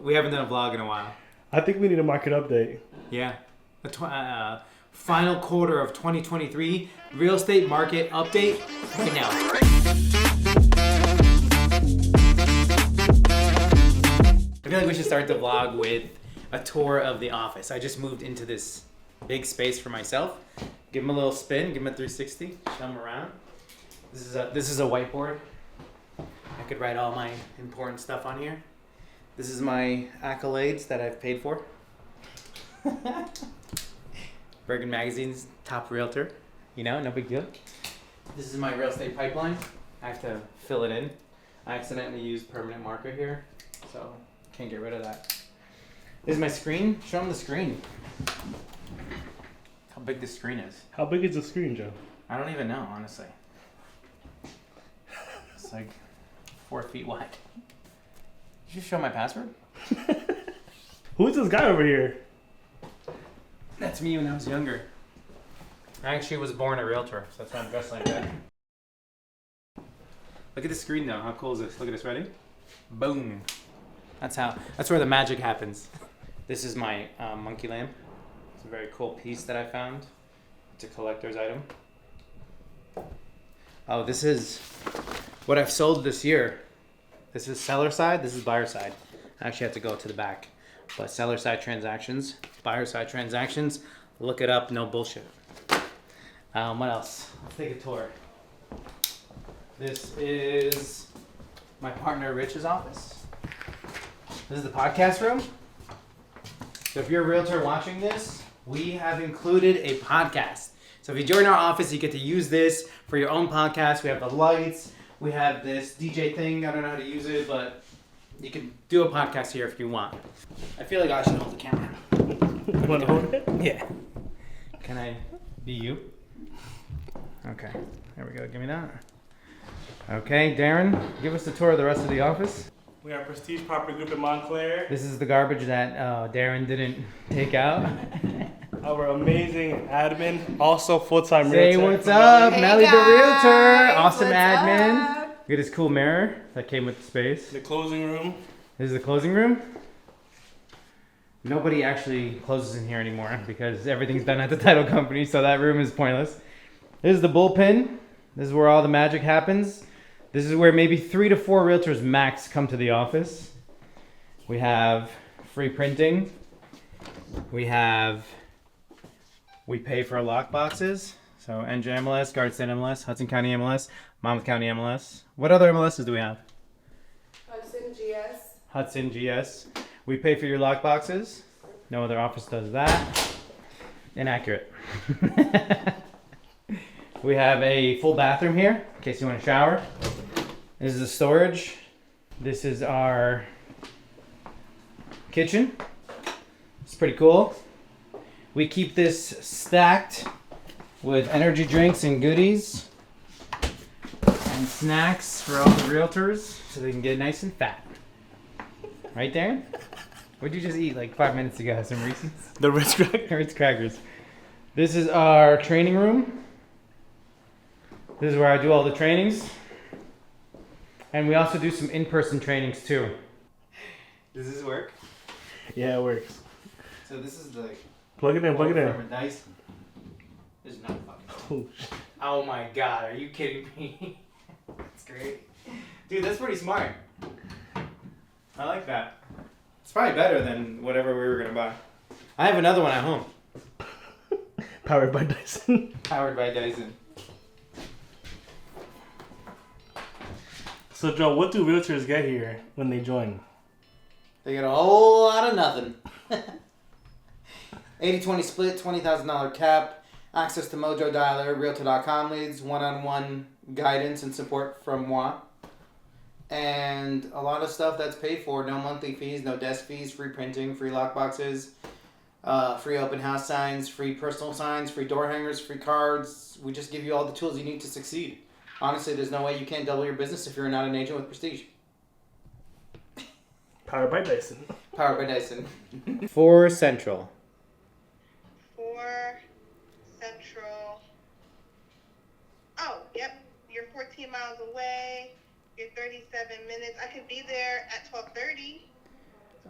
We haven't done a vlog in a while. I think we need a market update. Yeah. Final quarter of 2023 real estate market update right now. I feel like we should start the vlog with a tour of the office. I just moved into this big space for myself. Give him a little spin, give him a 360, show him around. This is a whiteboard. I could write all my important stuff on here. This is my accolades that I've paid for. Bergen Magazine's top realtor. You know, no big deal. This is my real estate pipeline. I have to fill it in. I accidentally used permanent marker here, so can't get rid of that. This is my screen. Show them the screen. How big this screen is. How big is the screen, Joe? I don't even know, honestly. It's like 4 feet wide. Did you show my password? Who's this guy over here? That's me when I was younger. I actually was born a realtor, so that's why I'm dressed like that. Look at the screen though. How cool is this? Look at this. Ready? Boom. That's where the magic happens. This is my monkey lamp. It's a very cool piece that I found. It's a collector's item. Oh, this is what I've sold this year. This is seller side, this is buyer side. I actually have to go to the back. But seller side transactions, buyer side transactions, look it up, no bullshit. What else? Let's take a tour. This is my partner Rich's office. This is the podcast room. So if you're a realtor watching this, we have included a podcast. So if you join our office, you get to use this for your own podcast. We have the lights. We have this DJ thing. I don't know how to use it, but you can do a podcast here if you want. I feel like I should hold the camera. You want to hold it? Yeah. Can I be you? Okay. There we go. Give me that. Okay, Darren, give us a tour of the rest of the office. We are Prestige Property Group in Montclair. This is the garbage that Darren didn't take out. Our amazing admin, also full-time Say realtor. what's up, Hey Melly the guys, realtor, awesome what's admin. up? Look at this cool mirror that came with the space. The closing room. This is the closing room. Nobody actually closes in here anymore because everything's done at the title company, so that room is pointless. This is the bullpen. This is where all the magic happens. This is where maybe 3 to 4 realtors max come to the office. We have free printing. We pay for lock boxes. So NJ MLS, Garden State MLS, Hudson County MLS, Monmouth County MLS. What other MLSs do we have? Hudson GS. Hudson GS. We pay for your lock boxes. No other office does that. Inaccurate. We have a full bathroom here in case you want to shower. This is the storage. This is our kitchen. It's pretty cool. We keep this stacked with energy drinks and goodies and snacks for all the realtors so they can get nice and fat. Right, Darren? What'd you just eat like 5 minutes ago? Some Reese's? The Ritz Crackers. Ritz crackers. This is our training room. This is where I do all the trainings. And we also do some in-person trainings too. Does this work? Yeah, it works. So this is the Plug it in, plug it in. Dyson. There's no fucking. Oh, shit. Oh my god, are you kidding me? That's great. Dude, that's pretty smart. I like that. It's probably better than whatever we were gonna buy. I have another one at home. Powered by Dyson. Powered by Dyson. So, Joe, what do realtors get here when they join? They get a whole lot of nothing. 80-20 split, $20,000 cap, access to Mojo Dialer, Realtor.com leads, one-on-one guidance and support from moi, and a lot of stuff that's paid for. No monthly fees, no desk fees, free printing, free lock boxes, free open house signs, free personal signs, free door hangers, free cards. We just give you all the tools you need to succeed. Honestly, there's no way you can't double your business if you're not an agent with Prestige. Powered by Dyson. Powered by Dyson. 4 Central. 4 Central. Oh, yep. You're 14 miles away. You're 37 minutes. I could be there at 12:30.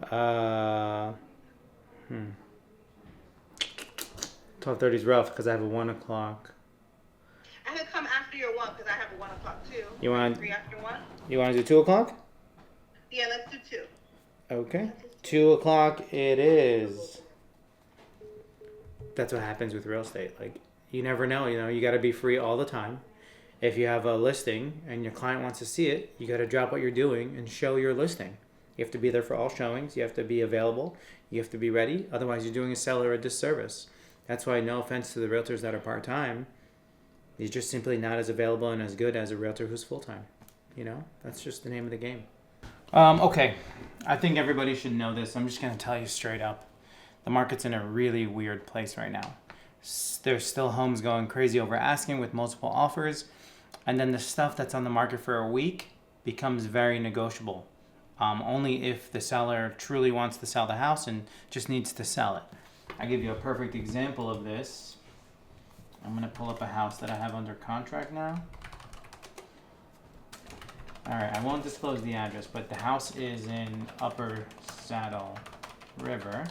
Hmm. 12:30 is rough because I have a 1 o'clock. I can come after your 1 because I have a 1 o'clock too. You want? 3 after 1? You want to do 2 o'clock? Yeah, let's do 2. Okay. 2 o'clock it is. That's what happens with real estate. Like, you never know. You got to be free all the time. If you have a listing and your client wants to see it, you got to drop what you're doing and show your listing. You have to be there for all showings. You have to be available. You have to be ready. Otherwise, you're doing a seller a disservice. That's why, no offense to the realtors that are part-time, you're just simply not as available and as good as a realtor who's full-time. That's just the name of the game. Okay. I think everybody should know this. I'm just going to tell you straight up. The market's in a really weird place right now. There's still homes going crazy over asking with multiple offers. And then the stuff that's on the market for a week becomes very negotiable. Only if the seller truly wants to sell the house and just needs to sell it. I'll give you a perfect example of this. I'm going to pull up a house that I have under contract now. Alright, I won't disclose the address, but the house is in Upper Saddle River.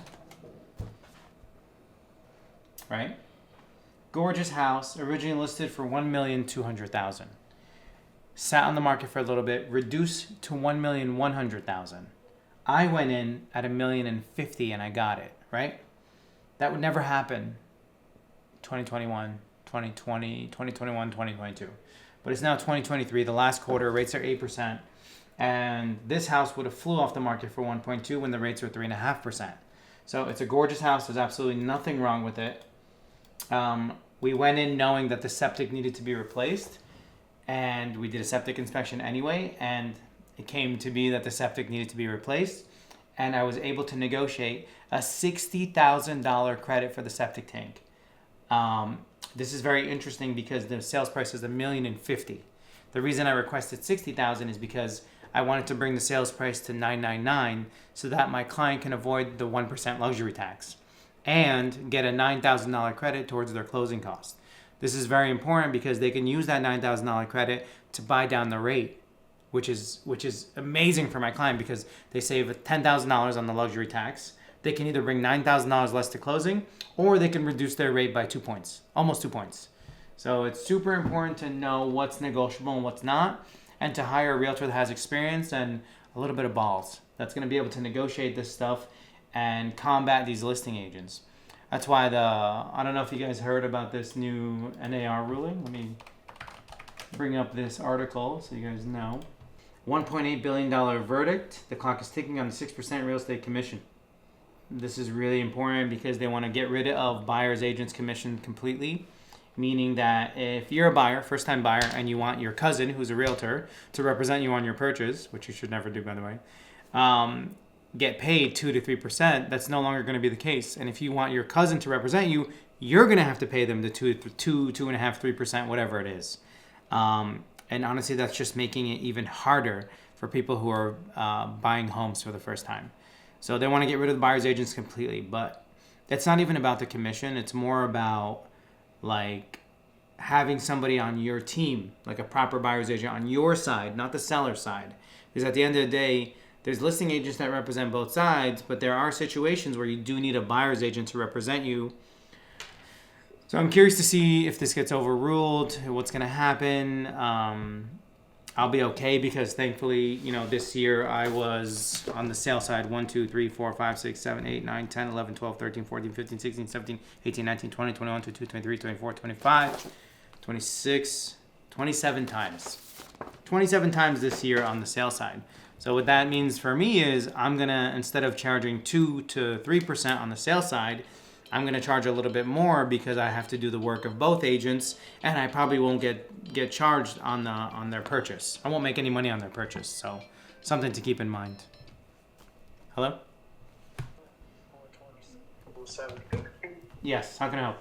Right? Gorgeous house, originally listed for $1,200,000. Sat on the market for a little bit, reduced to $1,100,000. I went in at $1,050,000 and I got it, right? That would never happen 2021, 2020, 2021, 2022. But it's now 2023, the last quarter, rates are 8%. And this house would have flew off the market for 1.2 when the rates were 3.5%. So it's a gorgeous house. There's absolutely nothing wrong with it. We went in knowing that the septic needed to be replaced. And we did a septic inspection anyway. And it came to be that the septic needed to be replaced. And I was able to negotiate a $60,000 credit for the septic tank. This is very interesting because the sales price is $1,050,000. The reason I requested $60,000 is because I wanted to bring the sales price to $999 so that my client can avoid the 1% luxury tax and get a $9,000 credit towards their closing cost. This is very important because they can use that $9,000 credit to buy down the rate, which is amazing for my client because they save $10,000 on the luxury tax. They can either bring $9,000 less to closing, or they can reduce their rate by 2 points, almost 2 points. So it's super important to know what's negotiable and what's not, and to hire a realtor that has experience and a little bit of balls that's going to be able to negotiate this stuff and combat these listing agents. That's why I don't know if you guys heard about this new NAR ruling. Let me bring up this article so you guys know. $1.8 billion verdict. The clock is ticking on the 6% real estate commission. This is really important because they want to get rid of buyer's agent's commission completely. Meaning that if you're a buyer, first-time buyer, and you want your cousin, who's a realtor, to represent you on your purchase, which you should never do, by the way, get paid 2 to 3%, that's no longer going to be the case. And if you want your cousin to represent you, you're going to have to pay them the 2.5, 3%, whatever it is. And honestly, that's just making it even harder for people who are buying homes for the first time. So they want to get rid of the buyer's agents completely. But it's not even about the commission. It's more about like having somebody on your team, like a proper buyer's agent on your side, not the seller's side. Because at the end of the day, there's listing agents that represent both sides, but there are situations where you do need a buyer's agent to represent you. So I'm curious to see if this gets overruled, what's going to happen. I'll be okay because thankfully, this year I was on the sale side 1, 2, 3, 4, 5, 6, 7, 8, 9, 10, 11, 12, 13, 14, 15, 16, 17, 18, 19, 20, 21, 22, 23, 24, 25, 26, 27 times. 27 times this year on the sale side. So what that means for me is I'm going to, instead of charging 2 to 3% on the sale side, I'm going to charge a little bit more because I have to do the work of both agents, and I probably won't get charged on their purchase. I won't make any money on their purchase, so something to keep in mind. Hello? Yes, how can I help?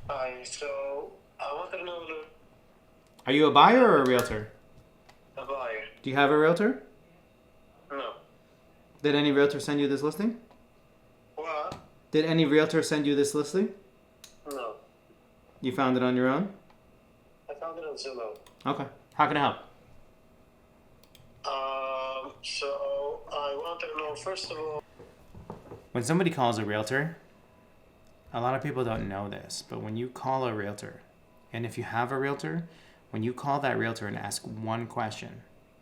Hi, so I wanted to know Are you a buyer or a realtor? a buyer. Do you have a realtor? No. Did any realtor send you this listing? What? Did any realtor send you this listing? No. You found it on your own? I found it on Zillow. Okay. How can I help? So I want wanted to know, first of all, When somebody calls a realtor, a lot of people don't know this, but when you call a realtor, and if you have a realtor, when you call that realtor and ask one question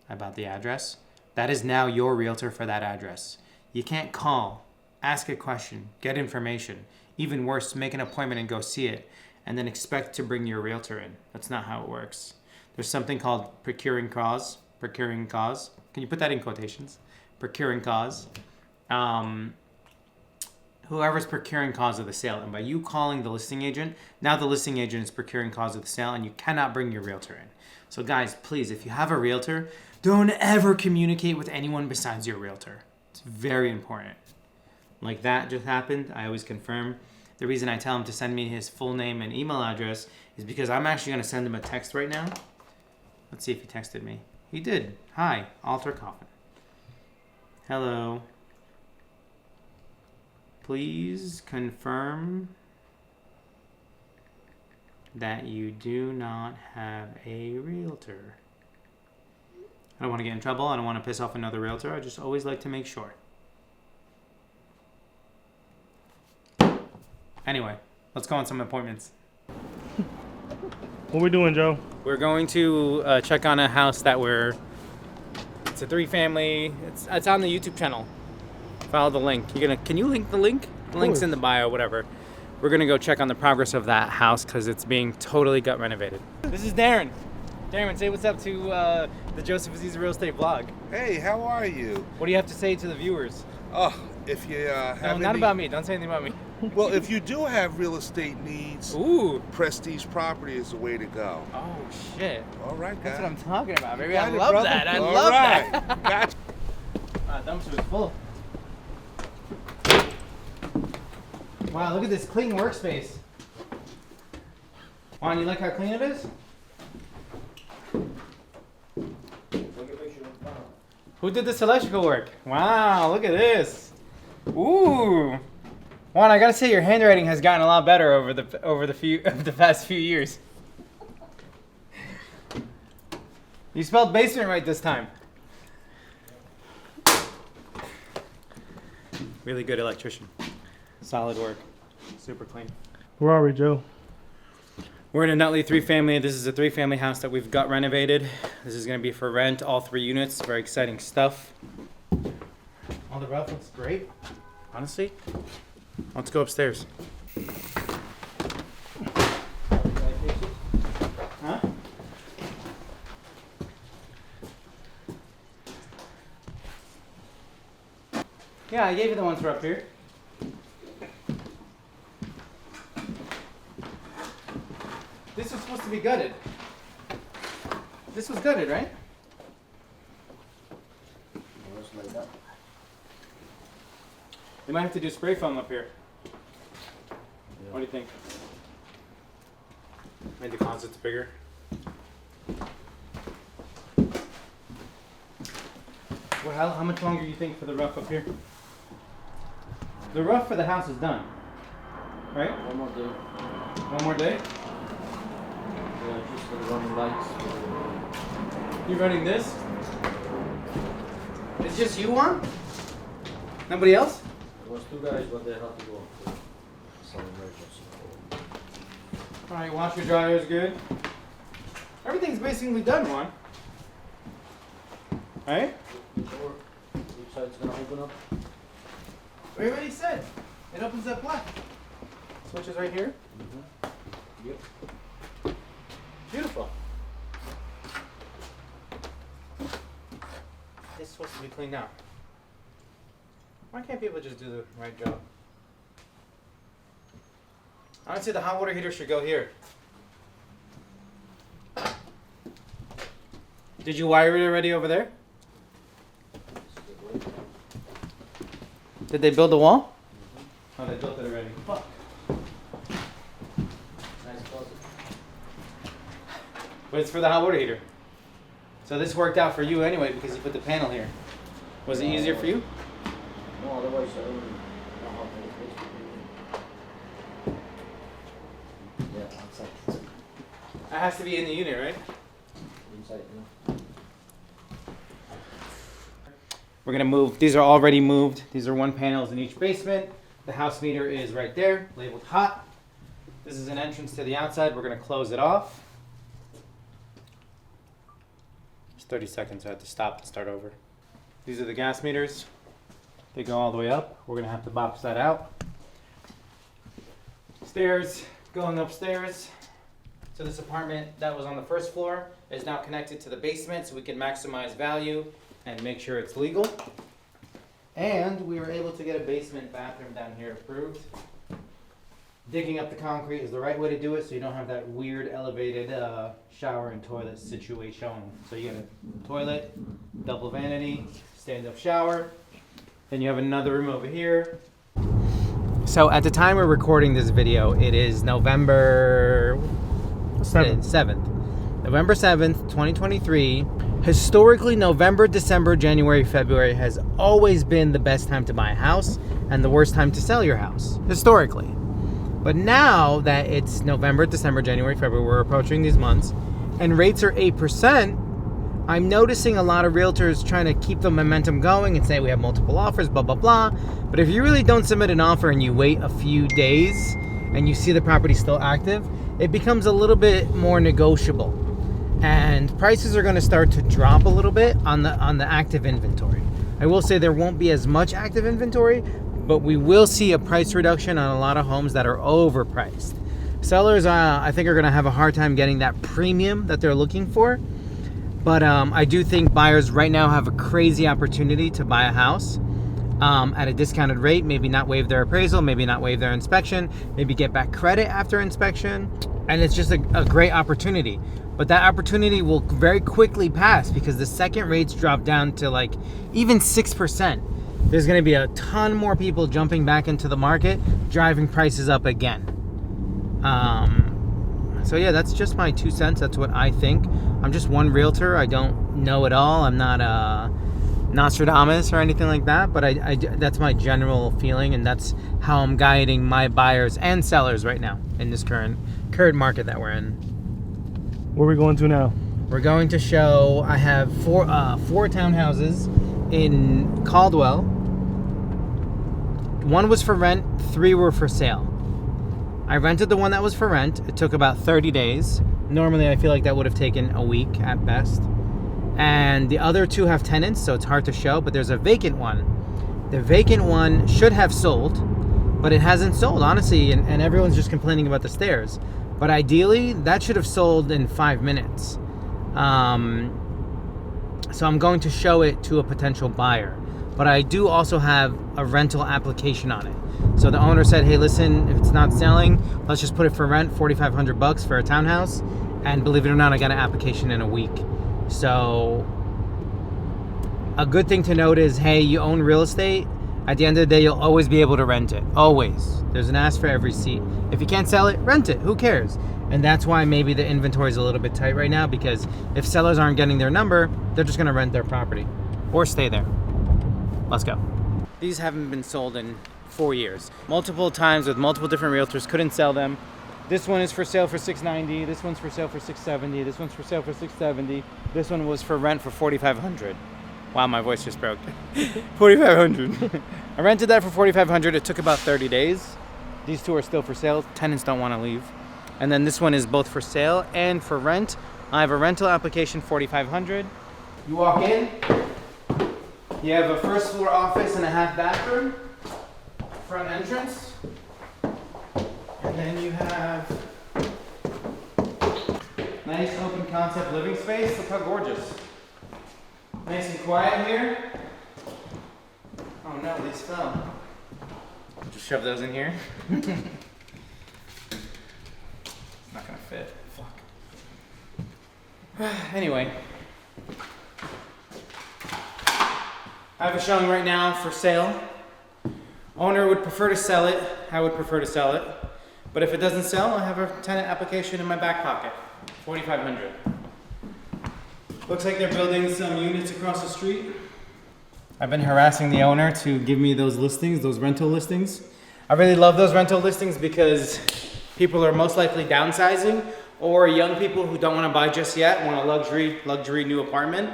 about the address, that is now your realtor for that address. You can't call, ask a question, get information, even worse, make an appointment and go see it, and then expect to bring your realtor in. That's not how it works. There's something called procuring cause. Procuring cause. Can you put that in quotations? Procuring cause. Whoever's procuring cause of the sale. And by you calling the listing agent, now the listing agent is procuring cause of the sale and you cannot bring your realtor in. So guys, please, if you have a realtor, don't ever communicate with anyone besides your realtor. It's very important. Like that just happened, I always confirm. The reason I tell him to send me his full name and email address is because I'm actually gonna send him a text right now. Let's see if he texted me. He did. Hi, Alter Coffin. Hello. Please confirm that you do not have a realtor. I don't want to get in trouble. I don't want to piss off another realtor. I just always like to make sure. Anyway, let's go on some appointments. What we doing, Joe? We're going to check on a house that it's a 3-family. It's on the YouTube channel. Follow the link. Can you link the link? The link's in the bio, whatever. We're gonna go check on the progress of that house because it's being totally gut renovated. This is Darren. Darren, say what's up to the Joseph Aziz Real Estate vlog. Hey, how are you? What do you have to say to the viewers? Oh, if you have No, not about me. Don't say anything about me. Well, if you do have real estate needs, Ooh. Prestige Property is the way to go. Oh shit. All right, guys. That's what I'm talking about, baby. I Got it, love brother. that. I All love right. that. Gotcha. Dumpster is full. Wow, look at this clean workspace. Juan, you like how clean it is? Who did this electrical work? Wow, look at this. Ooh. Juan, I gotta say your handwriting has gotten a lot better over the past few years. You spelled basement right this time. Really good electrician. Solid work. Super clean. Where are we, Joe? We're in a Nutley 3-family. This is a 3-family house that we've got renovated. This is going to be for rent, all 3 units. Very exciting stuff. All the roof looks great. Honestly, let's go upstairs. Huh? Yeah, I gave you the ones for up here. This was supposed to be gutted. This was gutted, right? We might have to do spray foam up here. What do you think? Made the closets bigger. Well, how much longer do you think for the roof up here? The roof for the house is done, right? One more day. One more day? Yeah, just for the running lights. You running this? It's just you on? Nobody else? There was 2 guys, but they had to go for some emergency. Alright, washer dryer is good. Everything's basically done, Juan. Right? Which side's gonna open up? We already said. It opens up black. Switch is right here. Yep. Beautiful. It's supposed to be cleaned out. Why can't people just do the right job? I would say the hot water heater should go here. Did you wire it already over there? Did they build the wall? Oh, they built it already. Fuck. Nice closet. But it's for the hot water heater. So this worked out for you anyway because you put the panel here. Was it easier for you? No, otherwise I don't know how to place it. Yeah, outside. It has to be in the unit, right? Inside, you know. We're gonna move, these are already moved. These are 1 panels in each basement. The house meter is right there, labeled hot. This is an entrance to the outside. We're gonna close it off. It's 30 seconds, I have to stop and start over. These are the gas meters. They go all the way up. We're gonna have to box that out. Stairs, going upstairs. So this apartment that was on the first floor is now connected to the basement so we can maximize value and make sure it's legal. And we were able to get a basement bathroom down here approved. Digging up the concrete is the right way to do it so you don't have that weird elevated shower and toilet situation. So you get a toilet, double vanity, stand-up shower. Then you have another room over here. So at the time we're recording this video, it is November 7th. November 7th, 2023. Historically, November, December, January, February has always been the best time to buy a house and the worst time to sell your house, historically. But now that it's November, December, January, February, we're approaching these months, and rates are 8%, I'm noticing a lot of realtors trying to keep the momentum going and say we have multiple offers, blah, blah, blah. But if you really don't submit an offer and you wait a few days and you see the property still active, it becomes a little bit more negotiable. And prices are going to start to drop a little bit on the active inventory. I will say there won't be as much active inventory, but we will see a price reduction on a lot of homes that are overpriced. Sellers, I think, are going to have a hard time getting that premium that they're looking for. But I do think buyers right now have a crazy opportunity to buy a house at a discounted rate, maybe not waive their appraisal, maybe not waive their inspection, maybe get back credit after inspection. And it's just a great opportunity. But that opportunity will very quickly pass because the second rates drop down to like even 6%. There's going to be a ton more people jumping back into the market, driving prices up again. So yeah, that's just my 2 cents. That's what I think. I'm just one realtor. I don't know it all. I'm not Nostradamus or anything like that, but I that's my general feeling, and that's how I'm guiding my buyers and sellers right now in this current market that we're in. Where are we going to now? We're going to show, I have four townhouses in Caldwell. 1 was for rent, 3 were for sale. I rented the one that was for rent. It took about 30 days. Normally, I feel like that would have taken a week at best. And the other 2 have tenants, so it's hard to show, but there's a vacant one. The vacant one should have sold, but it hasn't sold, honestly, and everyone's just complaining about the stairs. But ideally, that should have sold in 5 minutes. So I'm going to show it to a potential buyer. But I do also have a rental application on it. So the owner said, hey, listen, if it's not selling, let's just put it for rent, $4,500 for a townhouse. And believe it or not, I got an application in a week. So a good thing to note is, hey, you own real estate. At the end of the day, you'll always be able to rent it. Always. There's an ask for every seat. If you can't sell it, rent it. Who cares? And that's why maybe the inventory is a little bit tight right now, because if sellers aren't getting their number, they're just going to rent their property or stay there. Let's go. These haven't been sold in 4 years. Multiple times with multiple different realtors, couldn't sell them. This one is for sale for $690. This one's for sale for $670. This one's for sale for $670. This one was for rent for $4,500. Wow, my voice just broke. $4,500. I rented that for $4,500. It took about 30 days. These 2 are still for sale. Tenants don't want to leave. And then this one is both for sale and for rent. I have a rental application, $4,500. You walk in. You have a first floor office and a half bathroom. Front entrance. And then you have nice open concept living space. Look how gorgeous. Nice and quiet here. Oh no, these fell. Just shove those in here. It's not gonna fit. Fuck. Anyway. I have a showing right now for sale. Owner would prefer to sell it. I would prefer to sell it. But if it doesn't sell, I have a tenant application in my back pocket. $4,500. Looks like they're building some units across the street. I've been harassing the owner to give me those listings, those rental listings. I really love those rental listings because people are most likely downsizing, or young people who don't want to buy just yet, want a luxury new apartment.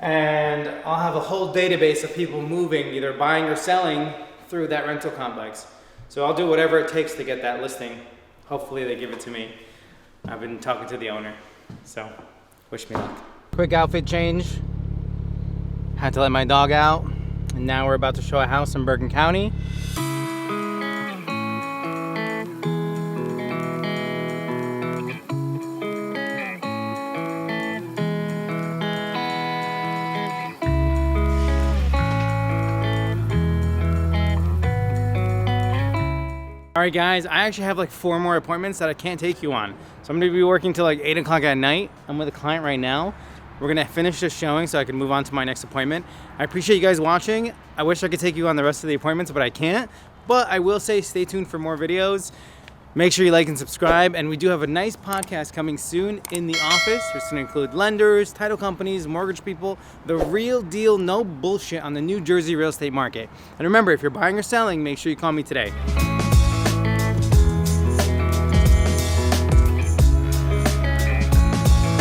And I'll have a whole database of people moving, either buying or selling through that rental complex. So I'll do whatever it takes to get that listing. Hopefully they give it to me. I've been talking to the owner, so wish me luck. Quick outfit change. Had to let my dog out. And now we're about to show a house in Bergen County. All right guys, I actually have like 4 more appointments that I can't take you on. So I'm gonna be working till like 8 o'clock at night. I'm with a client right now. We're gonna finish this showing so I can move on to my next appointment. I appreciate you guys watching. I wish I could take you on the rest of the appointments, but I can't. But I will say stay tuned for more videos. Make sure you like and subscribe. And we do have a nice podcast coming soon in the office. It's gonna include lenders, title companies, mortgage people, the real deal, no bullshit on the New Jersey real estate market. And remember, if you're buying or selling, make sure you call me today.